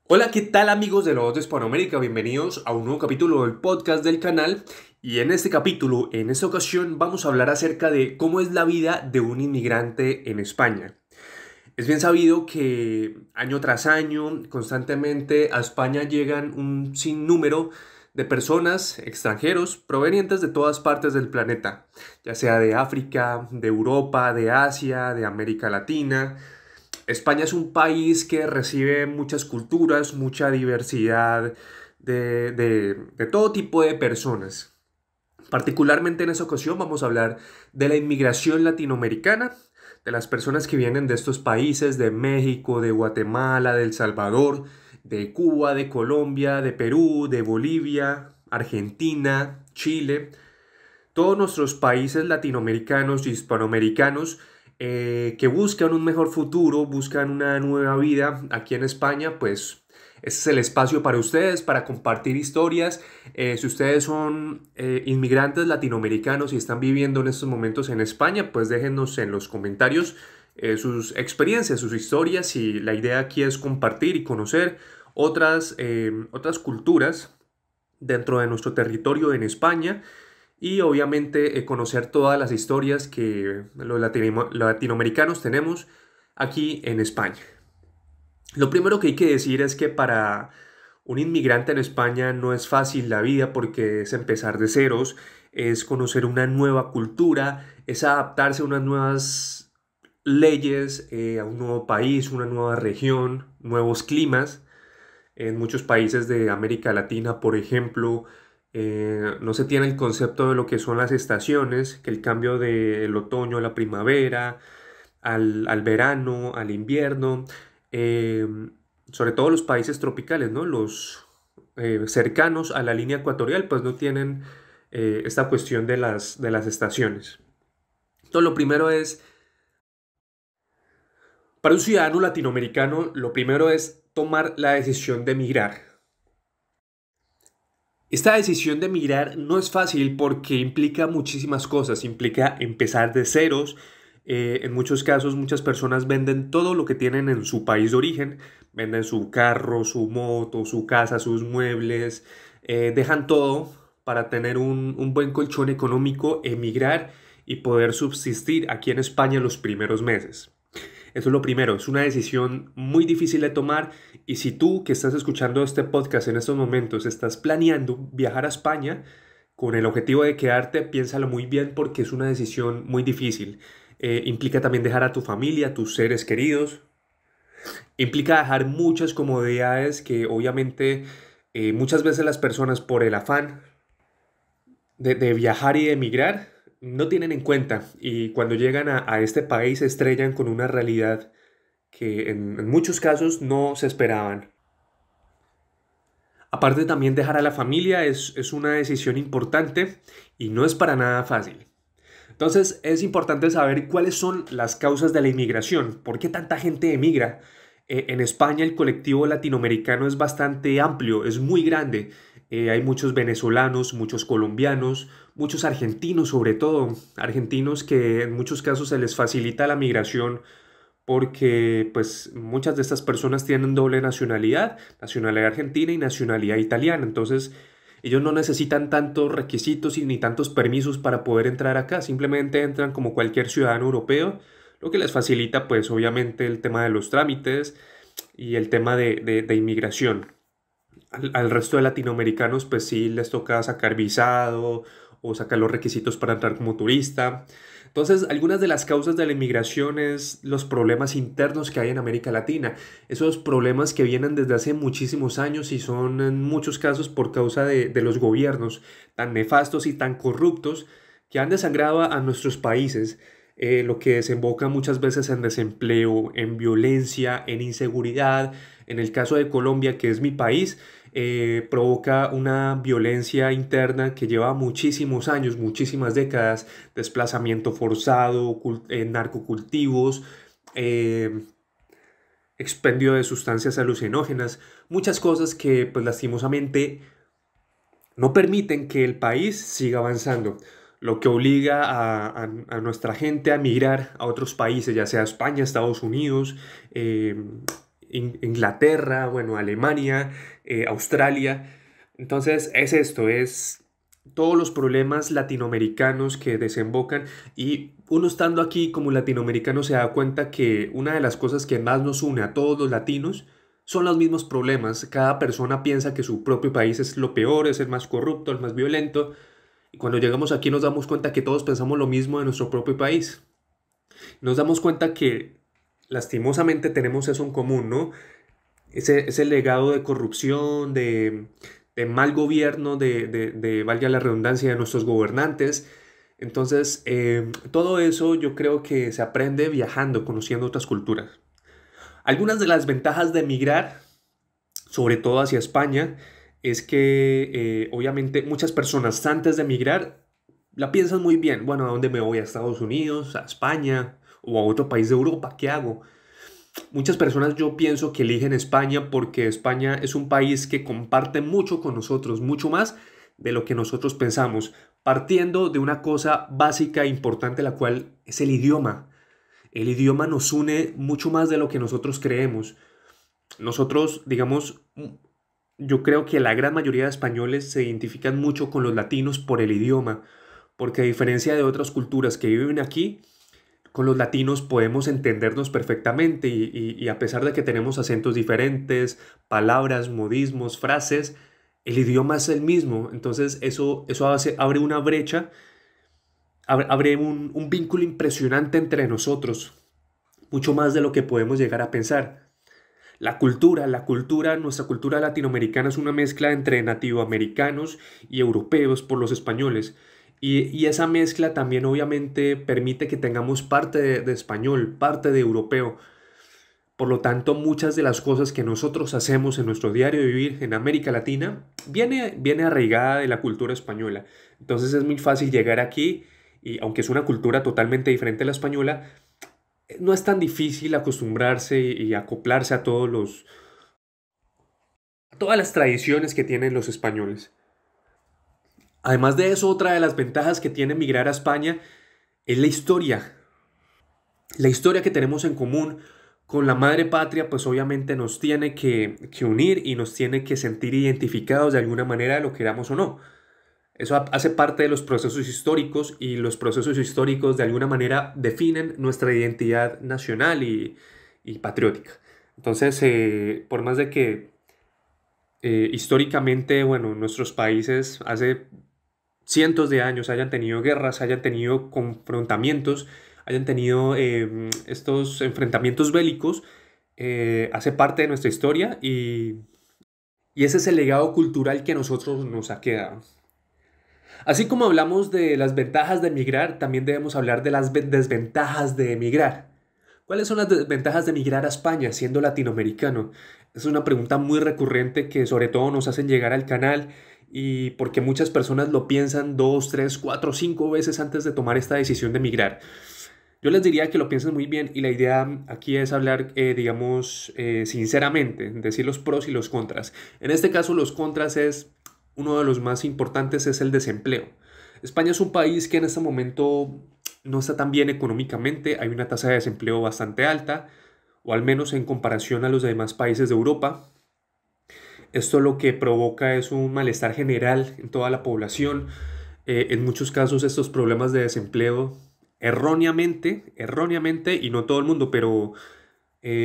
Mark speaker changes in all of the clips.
Speaker 1: Hola, ¿qué tal amigos de La Voz de Hispanoamérica? Bienvenidos a un nuevo capítulo del podcast del canal. Y en este capítulo, en esta ocasión, vamos a hablar acerca de cómo es la vida de un inmigrante en España. Es bien sabido que año tras año, constantemente a España llegan un sinnúmero de personas, extranjeros, provenientes de todas partes del planeta, ya sea de África, de Europa, de Asia, de América Latina. España es un país que recibe muchas culturas, mucha diversidad de todo tipo de personas. Particularmente en esa ocasión vamos a hablar de la inmigración latinoamericana, de las personas que vienen de estos países, de México, de Guatemala, de El Salvador, de Cuba, de Colombia, de Perú, de Bolivia, Argentina, Chile. Todos nuestros países latinoamericanos y hispanoamericanos que buscan un mejor futuro, buscan una nueva vida aquí en España, pues este es el espacio para ustedes, para compartir historias. Si ustedes son inmigrantes latinoamericanos y están viviendo en estos momentos en España, pues déjenos en los comentarios sus experiencias, sus historias, y la idea aquí es compartir y conocer otras culturas dentro de nuestro territorio en España, y obviamente conocer todas las historias que los latinoamericanos tenemos aquí en España. Lo primero que hay que decir es que para un inmigrante en España no es fácil la vida, porque es empezar de ceros, es conocer una nueva cultura, es adaptarse a unas nuevas leyes, a un nuevo país, una nueva región, nuevos climas. En muchos países de América Latina, por ejemplo, no se tiene el concepto de lo que son las estaciones, que el cambio del otoño a la primavera, al verano, al invierno, eh, sobre todo los países tropicales, ¿no? Los cercanos a la línea ecuatorial, pues no tienen esta cuestión de las estaciones. Entonces, lo primero es, para un ciudadano latinoamericano, lo primero es tomar la decisión de emigrar. Esta decisión de emigrar no es fácil porque implica muchísimas cosas, implica empezar de ceros. En muchos casos muchas personas venden todo lo que tienen en su país de origen, venden su carro, su moto, su casa, sus muebles, dejan todo para tener un buen colchón económico, emigrar y poder subsistir aquí en España los primeros meses. Eso es lo primero, es una decisión muy difícil de tomar, y si tú que estás escuchando este podcast en estos momentos estás planeando viajar a España con el objetivo de quedarte, piénsalo muy bien porque es una decisión muy difícil. Implica también dejar a tu familia, a tus seres queridos, implica dejar muchas comodidades que obviamente muchas veces las personas por el afán de viajar y de emigrar no tienen en cuenta, y cuando llegan a este país se estrellan con una realidad que en muchos casos no se esperaban. Aparte, también dejar a la familia es una decisión importante y no es para nada fácil. Entonces es importante saber cuáles son las causas de la inmigración, por qué tanta gente emigra. En España el colectivo latinoamericano es bastante amplio, es muy grande. Hay muchos venezolanos, muchos colombianos, muchos argentinos, sobre todo argentinos que en muchos casos se les facilita la migración porque pues muchas de estas personas tienen doble nacionalidad, nacionalidad argentina y nacionalidad italiana. Entonces ellos no necesitan tantos requisitos y ni tantos permisos para poder entrar acá, simplemente entran como cualquier ciudadano europeo, lo que les facilita pues obviamente el tema de los trámites y el tema de inmigración. Al resto de latinoamericanos pues sí les toca sacar visado o sacar los requisitos para entrar como turista. Entonces, algunas de las causas de la inmigración es los problemas internos que hay en América Latina. Esos problemas que vienen desde hace muchísimos años y son en muchos casos por causa de los gobiernos tan nefastos y tan corruptos que han desangrado a nuestros países, lo que desemboca muchas veces en desempleo, en violencia, en inseguridad. En el caso de Colombia, que es mi país, provoca una violencia interna que lleva muchísimos años, muchísimas décadas, desplazamiento forzado, narcocultivos, eh, expendio de sustancias alucinógenas, muchas cosas que pues lastimosamente no permiten que el país siga avanzando, lo que obliga a nuestra gente a migrar a otros países, ya sea España, Estados Unidos, Inglaterra, bueno, Alemania, Australia. Entonces es esto, es todos los problemas latinoamericanos que desembocan y uno estando aquí como latinoamericano se da cuenta que una de las cosas que más nos une a todos los latinos son los mismos problemas. Cada persona piensa que su propio país es lo peor, es el más corrupto, el más violento y cuando llegamos aquí nos damos cuenta que todos pensamos lo mismo de nuestro propio país. Nos damos cuenta que lastimosamente tenemos eso en común, ¿no? Ese legado de corrupción, de mal gobierno, valga la redundancia, de nuestros gobernantes. Entonces, todo eso yo creo que se aprende viajando, conociendo otras culturas. Algunas de las ventajas de emigrar, sobre todo hacia España, es que obviamente muchas personas antes de emigrar la piensan muy bien. Bueno, ¿a dónde me voy? ¿A Estados Unidos? ¿A España? ¿O a otro país de Europa? ¿Qué hago? Muchas personas yo pienso que eligen España porque España es un país que comparte mucho con nosotros, mucho más de lo que nosotros pensamos, partiendo de una cosa básica e importante, la cual es el idioma. El idioma nos une mucho más de lo que nosotros creemos. Nosotros, digamos, yo creo que la gran mayoría de españoles se identifican mucho con los latinos por el idioma, porque a diferencia de otras culturas que viven aquí, con los latinos podemos entendernos perfectamente y a pesar de que tenemos acentos diferentes, palabras, modismos, frases, el idioma es el mismo. Entonces eso abre una brecha, abre un vínculo impresionante entre nosotros, mucho más de lo que podemos llegar a pensar. Nuestra cultura latinoamericana es una mezcla entre nativoamericanos y europeos por los españoles. Y esa mezcla también obviamente permite que tengamos parte de español, parte de europeo. Por lo tanto, muchas de las cosas que nosotros hacemos en nuestro diario de vivir en América Latina viene arraigada de la cultura española. Entonces es muy fácil llegar aquí y aunque es una cultura totalmente diferente a la española, no es tan difícil acostumbrarse y acoplarse a todas las tradiciones que tienen los españoles. Además de eso, otra de las ventajas que tiene migrar a España es la historia. La historia que tenemos en común con la madre patria, pues obviamente nos tiene que unir y nos tiene que sentir identificados de alguna manera, lo queramos o no. Eso hace parte de los procesos históricos y los procesos históricos de alguna manera definen nuestra identidad nacional y patriótica. Entonces, por más de que históricamente, bueno, nuestros países hace cientos de años hayan tenido guerras, hayan tenido confrontamientos, hayan tenido estos enfrentamientos bélicos, hace parte de nuestra historia y ese es el legado cultural que a nosotros nos ha quedado. Así como hablamos de las ventajas de emigrar, también debemos hablar de las desventajas de emigrar. ¿Cuáles son las desventajas de emigrar a España siendo latinoamericano? Es una pregunta muy recurrente que sobre todo nos hacen llegar al canal y porque muchas personas lo piensan dos, tres, cuatro, cinco veces antes de tomar esta decisión de emigrar. Yo les diría que lo piensen muy bien y la idea aquí es hablar, digamos, sinceramente, decir los pros y los contras. En este caso, los contras es, uno de los más importantes es el desempleo. España es un país que en este momento no está tan bien económicamente, hay una tasa de desempleo bastante alta, o al menos en comparación a los demás países de Europa. Esto lo que provoca es un malestar general en toda la población. En muchos casos estos problemas de desempleo erróneamente, y no todo el mundo, pero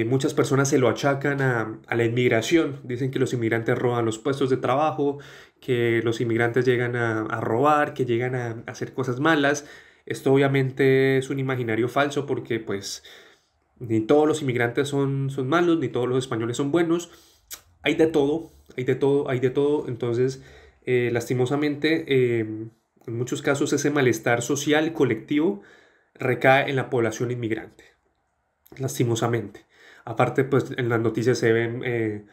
Speaker 1: muchas personas se lo achacan a la inmigración. Dicen que los inmigrantes roban los puestos de trabajo, que los inmigrantes llegan a robar, que llegan a hacer cosas malas. Esto obviamente es un imaginario falso porque pues ni todos los inmigrantes son malos, ni todos los españoles son buenos. Hay de todo, hay de todo, hay de todo. Entonces, lastimosamente, en muchos casos ese malestar social colectivo recae en la población inmigrante, lastimosamente. Aparte, pues en las noticias se ven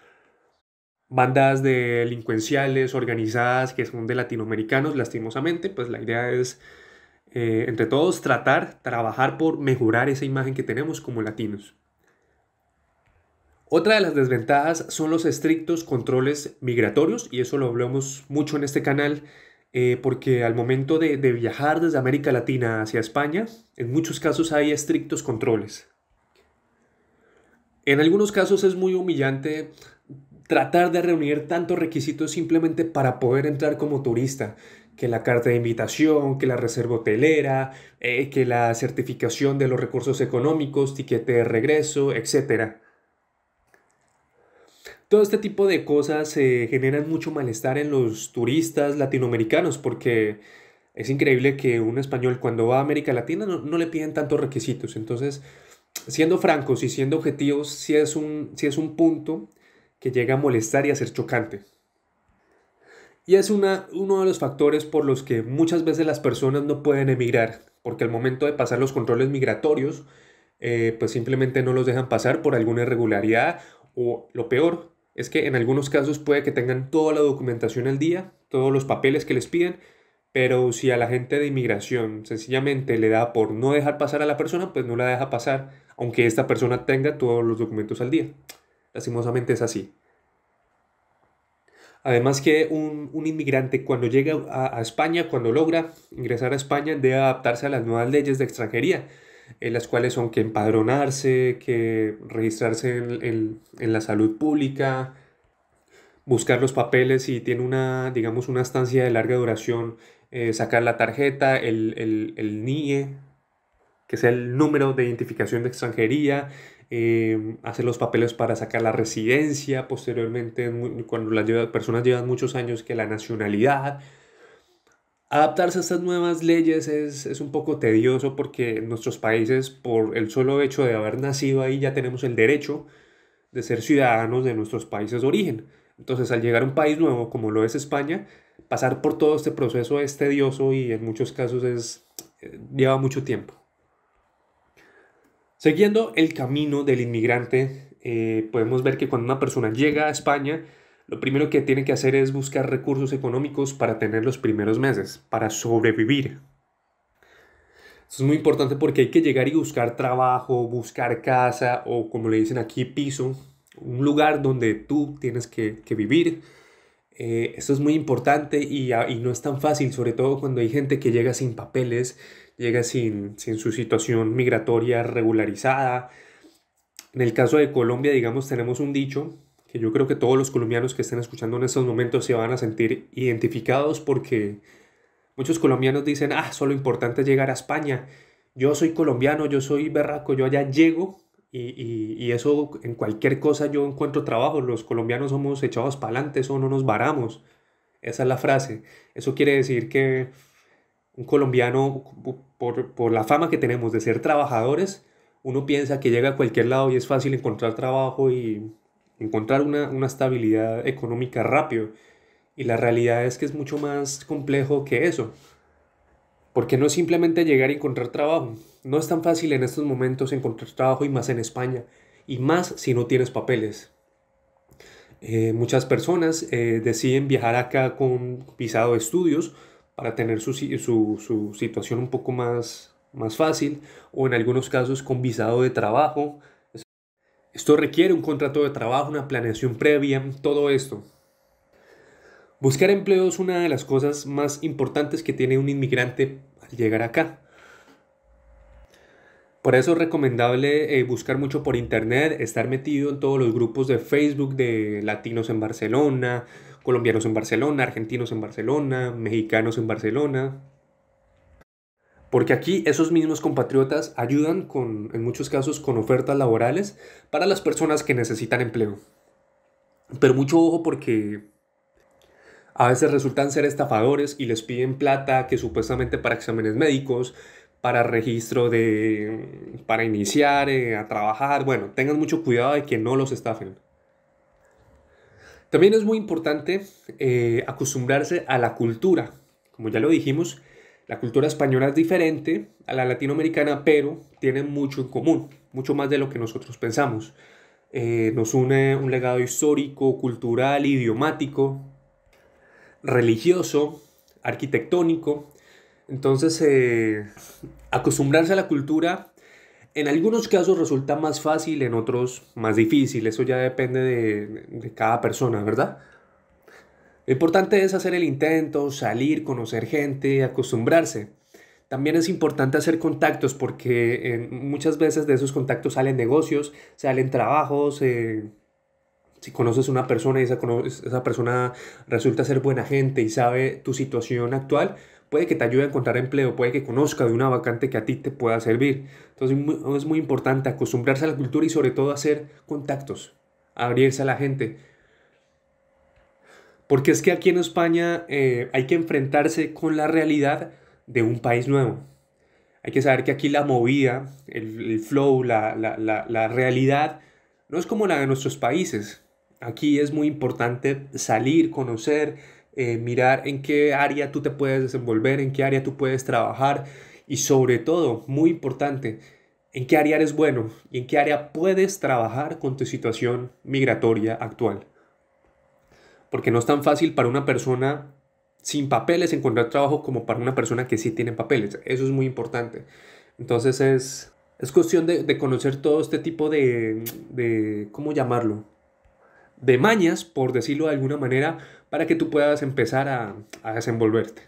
Speaker 1: bandas delincuenciales organizadas que son de latinoamericanos, lastimosamente, pues la idea es, entre todos, trabajar por mejorar esa imagen que tenemos como latinos. Otra de las desventajas son los estrictos controles migratorios, y eso lo hablamos mucho en este canal, porque al momento de viajar desde América Latina hacia España, en muchos casos hay estrictos controles. En algunos casos es muy humillante tratar de reunir tantos requisitos simplemente para poder entrar como turista, que la carta de invitación, que la reserva hotelera, que la certificación de los recursos económicos, tiquete de regreso, etcétera. Todo este tipo de cosas generan mucho malestar en los turistas latinoamericanos porque es increíble que un español cuando va a América Latina no le piden tantos requisitos. Entonces, siendo francos y siendo objetivos, sí es un punto que llega a molestar y a ser chocante. Y es uno de los factores por los que muchas veces las personas no pueden emigrar, porque al momento de pasar los controles migratorios, pues simplemente no los dejan pasar por alguna irregularidad o lo peor es que en algunos casos puede que tengan toda la documentación al día, todos los papeles que les piden, pero si a la gente de inmigración sencillamente le da por no dejar pasar a la persona, pues no la deja pasar, aunque esta persona tenga todos los documentos al día. Lastimosamente es así. Además que un inmigrante cuando llega a España, cuando logra ingresar a España, debe adaptarse a las nuevas leyes de extranjería, las cuales son que empadronarse, que registrarse en la salud pública, buscar los papeles si tiene una, digamos, una estancia de larga duración, sacar la tarjeta, el NIE, que es el número de identificación de extranjería, hacer los papeles para sacar la residencia, posteriormente cuando personas llevan muchos años que la nacionalidad. Adaptarse a estas nuevas leyes es un poco tedioso porque en nuestros países, por el solo hecho de haber nacido ahí, ya tenemos el derecho de ser ciudadanos de nuestros países de origen. Entonces, al llegar a un país nuevo como lo es España, pasar por todo este proceso es tedioso y en muchos casos lleva mucho tiempo. Siguiendo el camino del inmigrante, podemos ver que cuando una persona llega a España, lo primero que tiene que hacer es buscar recursos económicos para tener los primeros meses, para sobrevivir. Esto es muy importante porque hay que llegar y buscar trabajo, buscar casa o como le dicen aquí, piso, un lugar donde tú tienes que vivir. Esto es muy importante y no es tan fácil, sobre todo cuando hay gente que llega sin papeles, llega sin su situación migratoria regularizada. En el caso de Colombia, digamos, tenemos un dicho que yo creo que todos los colombianos que estén escuchando en estos momentos se van a sentir identificados porque muchos colombianos dicen, ah, solo importante es llegar a España. Yo soy colombiano, yo soy berraco, yo allá llego y eso en cualquier cosa yo encuentro trabajo. Los colombianos somos echados para adelante, eso no nos varamos. Esa es la frase. Eso quiere decir que un colombiano, por la fama que tenemos de ser trabajadores, uno piensa que llega a cualquier lado y es fácil encontrar trabajo y encontrar una estabilidad económica rápido. Y la realidad es que es mucho más complejo que eso. Porque no es simplemente llegar y encontrar trabajo. No es tan fácil en estos momentos encontrar trabajo y más en España. Y más si no tienes papeles. Muchas personas deciden viajar acá con visado de estudios para tener su situación un poco más fácil. O en algunos casos con visado de trabajo. Esto requiere un contrato de trabajo, una planeación previa, todo esto. Buscar empleo es una de las cosas más importantes que tiene un inmigrante al llegar acá. Por eso es recomendable buscar mucho por internet, estar metido en todos los grupos de Facebook de latinos en Barcelona, colombianos en Barcelona, argentinos en Barcelona, mexicanos en Barcelona. Porque aquí esos mismos compatriotas ayudan en muchos casos con ofertas laborales para las personas que necesitan empleo. Pero mucho ojo porque a veces resultan ser estafadores y les piden plata que supuestamente para exámenes médicos, para registro para iniciar a trabajar. Bueno, tengan mucho cuidado de que no los estafen. También es muy importante acostumbrarse a la cultura. Como ya lo dijimos, la cultura española es diferente a la latinoamericana, pero tienen mucho en común, mucho más de lo que nosotros pensamos. Nos une un legado histórico, cultural, idiomático, religioso, arquitectónico. Entonces, acostumbrarse a la cultura en algunos casos resulta más fácil, en otros más difícil. Eso ya depende de cada persona, ¿verdad? Lo importante es hacer el intento, salir, conocer gente, acostumbrarse. También es importante hacer contactos porque muchas veces de esos contactos salen negocios, salen trabajos. Si conoces una persona y esa persona resulta ser buena gente y sabe tu situación actual, puede que te ayude a encontrar empleo, puede que conozca de una vacante que a ti te pueda servir. Entonces es muy importante acostumbrarse a la cultura y sobre todo hacer contactos, abrirse a la gente. Porque es que aquí en España hay que enfrentarse con la realidad de un país nuevo. Hay que saber que aquí la movida, el flow, la realidad no es como la de nuestros países. Aquí es muy importante salir, conocer, mirar en qué área tú te puedes desenvolver, en qué área tú puedes trabajar y sobre todo, muy importante, en qué área eres bueno y en qué área puedes trabajar con tu situación migratoria actual. Porque no es tan fácil para una persona sin papeles encontrar trabajo como para una persona que sí tiene papeles. Eso es muy importante. Entonces es cuestión de conocer todo este tipo ¿cómo llamarlo? De mañas, por decirlo de alguna manera, para que tú puedas empezar a desenvolverte.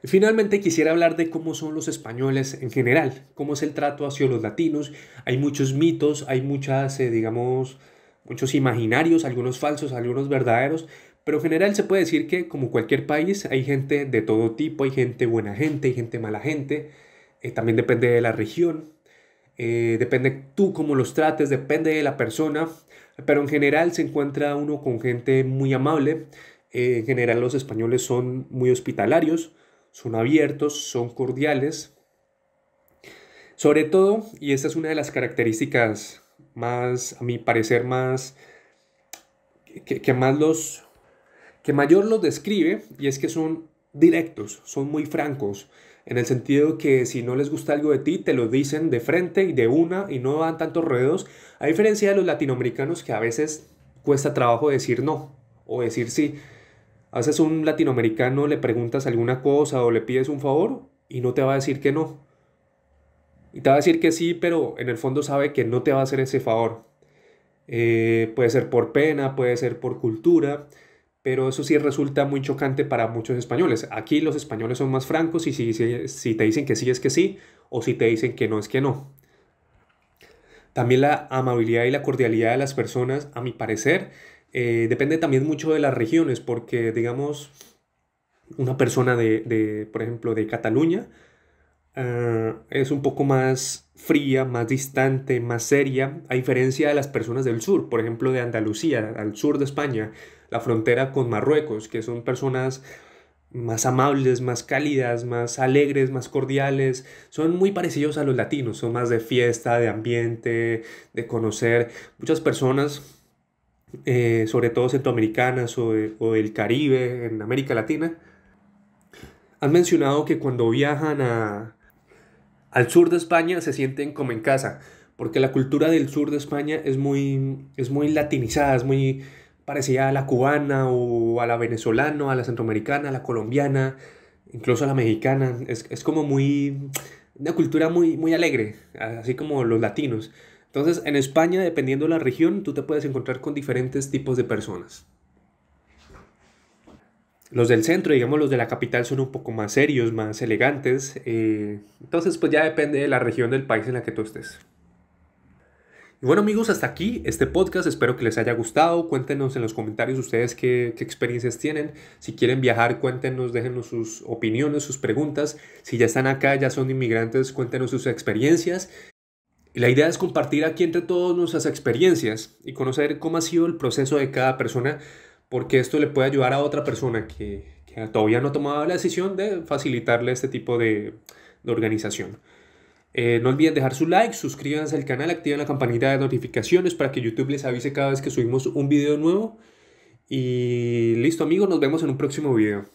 Speaker 1: Y finalmente quisiera hablar de cómo son los españoles en general, cómo es el trato hacia los latinos. Hay muchos mitos, hay digamos, muchos imaginarios, algunos falsos, algunos verdaderos, pero en general se puede decir que como cualquier país hay gente de todo tipo, hay gente buena gente, hay gente mala gente, también depende de la región, depende tú cómo los trates, depende de la persona, pero en general se encuentra uno con gente muy amable. En general los españoles son muy hospitalarios, son abiertos, son cordiales. Sobre todo, y esta es una de las características más, a mi parecer, más que más que mayor los describe, y es que son directos, son muy francos, en el sentido que si no les gusta algo de ti, te lo dicen de frente y de una y no dan tantos rodeos, a diferencia de los latinoamericanos que a veces cuesta trabajo decir no o decir sí. A veces a un latinoamericano le preguntas alguna cosa o le pides un favor y no te va a decir que no. Y te va a decir que sí, pero en el fondo sabe que no te va a hacer ese favor. Puede ser por pena, puede ser por cultura, pero eso sí resulta muy chocante para muchos españoles. Aquí los españoles son más francos y si te dicen que sí es que sí, o si te dicen que no es que no. También la amabilidad y la cordialidad de las personas, a mi parecer, depende también mucho de las regiones, porque digamos, una persona por ejemplo, de Cataluña, es un poco más fría, más distante, más seria, a diferencia de las personas del sur, por ejemplo, de Andalucía, al sur de España, la frontera con Marruecos, que son personas más amables, más cálidas, más alegres, más cordiales. Son muy parecidos a los latinos, son más de fiesta, de ambiente, de conocer. Muchas personas, sobre todo centroamericanas o del Caribe, en América Latina, han mencionado que cuando viajan al sur de España se sienten como en casa, porque la cultura del sur de España es muy latinizada, es muy parecida a la cubana o a la venezolana, a la centroamericana, a la colombiana, incluso a la mexicana. Es como una cultura muy alegre, así como los latinos. Entonces, en España, dependiendo de la región, tú te puedes encontrar con diferentes tipos de personas. Los del centro, digamos, los de la capital son un poco más serios, más elegantes. Entonces, pues ya depende de la región del país en la que tú estés. Y bueno, amigos, hasta aquí este podcast. Espero que les haya gustado. Cuéntenos en los comentarios ustedes qué experiencias tienen. Si quieren viajar, cuéntenos, déjenos sus opiniones, sus preguntas. Si ya están acá, ya son inmigrantes, cuéntenos sus experiencias. Y la idea es compartir aquí entre todos nuestras experiencias y conocer cómo ha sido el proceso de cada persona, porque esto le puede ayudar a otra persona que todavía no ha tomado la decisión de facilitarle este tipo de organización. No olviden dejar su like, suscríbanse al canal, activen la campanita de notificaciones para que YouTube les avise cada vez que subimos un video nuevo. Y listo amigos, nos vemos en un próximo video.